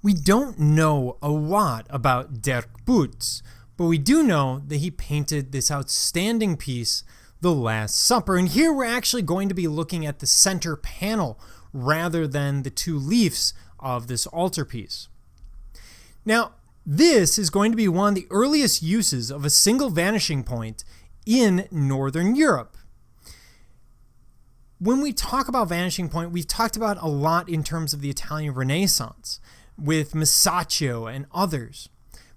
We don't know a lot about Dirk Bouts, but we do know that he painted this outstanding piece, The Last Supper. And here we're actually going to be looking at the center panel rather than the two leaves of this altarpiece. Now, this is going to be one of the earliest uses of a single vanishing point in Northern Europe. When we talk about vanishing point, we've talked about a lot in terms of the Italian Renaissance with Masaccio and others.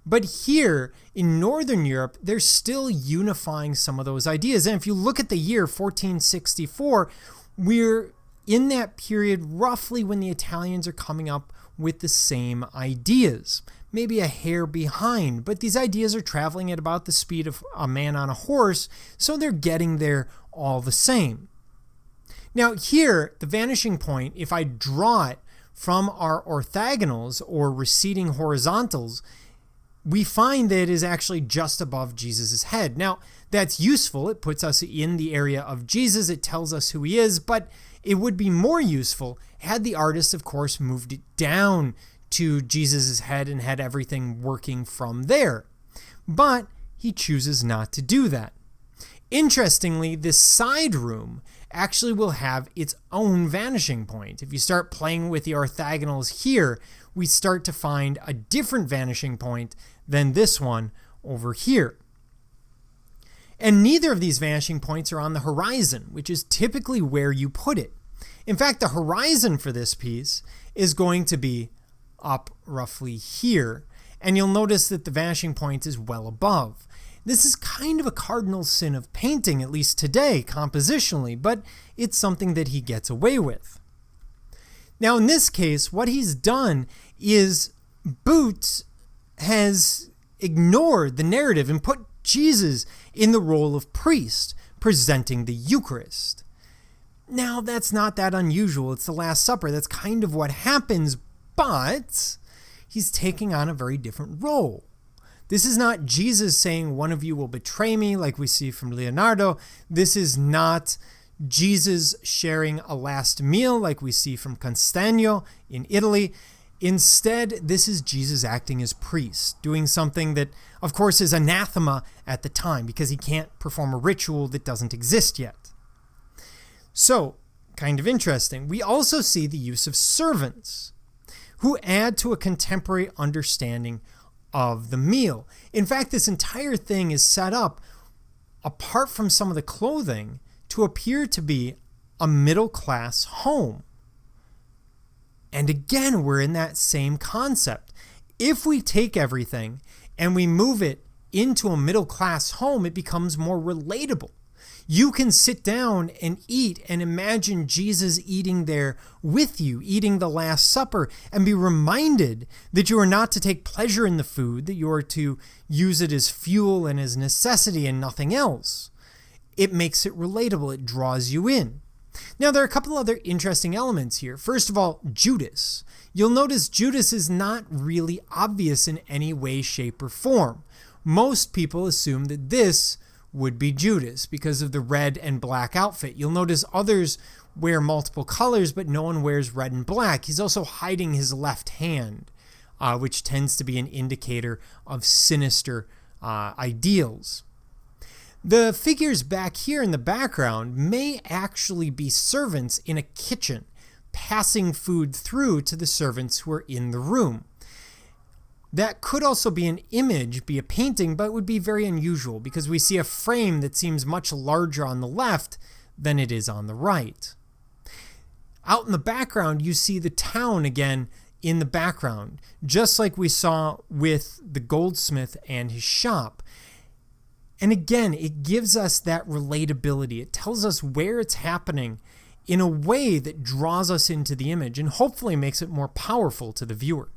But here in Northern Europe, they're still unifying some of those ideas. And if you look at the year 1464, we're in that period roughly when the Italians are coming up with the same ideas. Maybe a hair behind, but these ideas are traveling at about the speed of a man on a horse, so they're getting there all the same. Now here, the vanishing point, if I draw it from our orthogonals or receding horizontals, we find that it is actually just above Jesus' head. Now, that's useful. It puts us in the area of Jesus. It tells us who he is, but it would be more useful had the artist, of course, moved it down to Jesus' head and had everything working from there. But he chooses not to do that. Interestingly, this side room actually will have its own vanishing point. If you start playing with the orthogonals here, we start to find a different vanishing point than this one over here. And neither of these vanishing points are on the horizon, which is typically where you put it. In fact, the horizon for this piece is going to be up roughly here. And you'll notice that the vanishing point is well above. This is kind of a cardinal sin of painting, at least today, compositionally, but it's something that he gets away with. Now, in this case, what he's done is Bouts has ignored the narrative and put Jesus in the role of priest, presenting the Eucharist. Now, that's not that unusual. It's the Last Supper. That's kind of what happens, but he's taking on a very different role. This is not Jesus saying, one of you will betray me, like we see from Leonardo. This is not Jesus sharing a last meal, like we see from Castagno in Italy. Instead, this is Jesus acting as priest, doing something that, of course, is anathema at the time, because he can't perform a ritual that doesn't exist yet. So, kind of interesting. We also see the use of servants, who add to a contemporary understanding of the meal. In fact, this entire thing is set up, apart from some of the clothing, to appear to be a middle-class home. And again, we're in that same concept. If we take everything and we move it into a middle-class home, it becomes more relatable. You can sit down and eat and imagine Jesus eating there with you, eating the Last Supper, and be reminded that you are not to take pleasure in the food, that you are to use it as fuel and as necessity and nothing else. It makes it relatable. It draws you in. Now, there are a couple other interesting elements here. First of all, Judas. You'll notice Judas is not really obvious in any way, shape, or form. Most people assume that this would be Judas because of the red and black outfit. You'll notice others wear multiple colors, but no one wears red and black. He's also hiding his left hand, which tends to be an indicator of sinister ideals. The figures back here in the background may actually be servants in a kitchen, passing food through to the servants who are in the room. That could also be an image, be a painting, but it would be very unusual because we see a frame that seems much larger on the left than it is on the right. Out in the background, you see the town again in the background, just like we saw with the goldsmith and his shop. And again, it gives us that relatability. It tells us where it's happening in a way that draws us into the image and hopefully makes it more powerful to the viewer.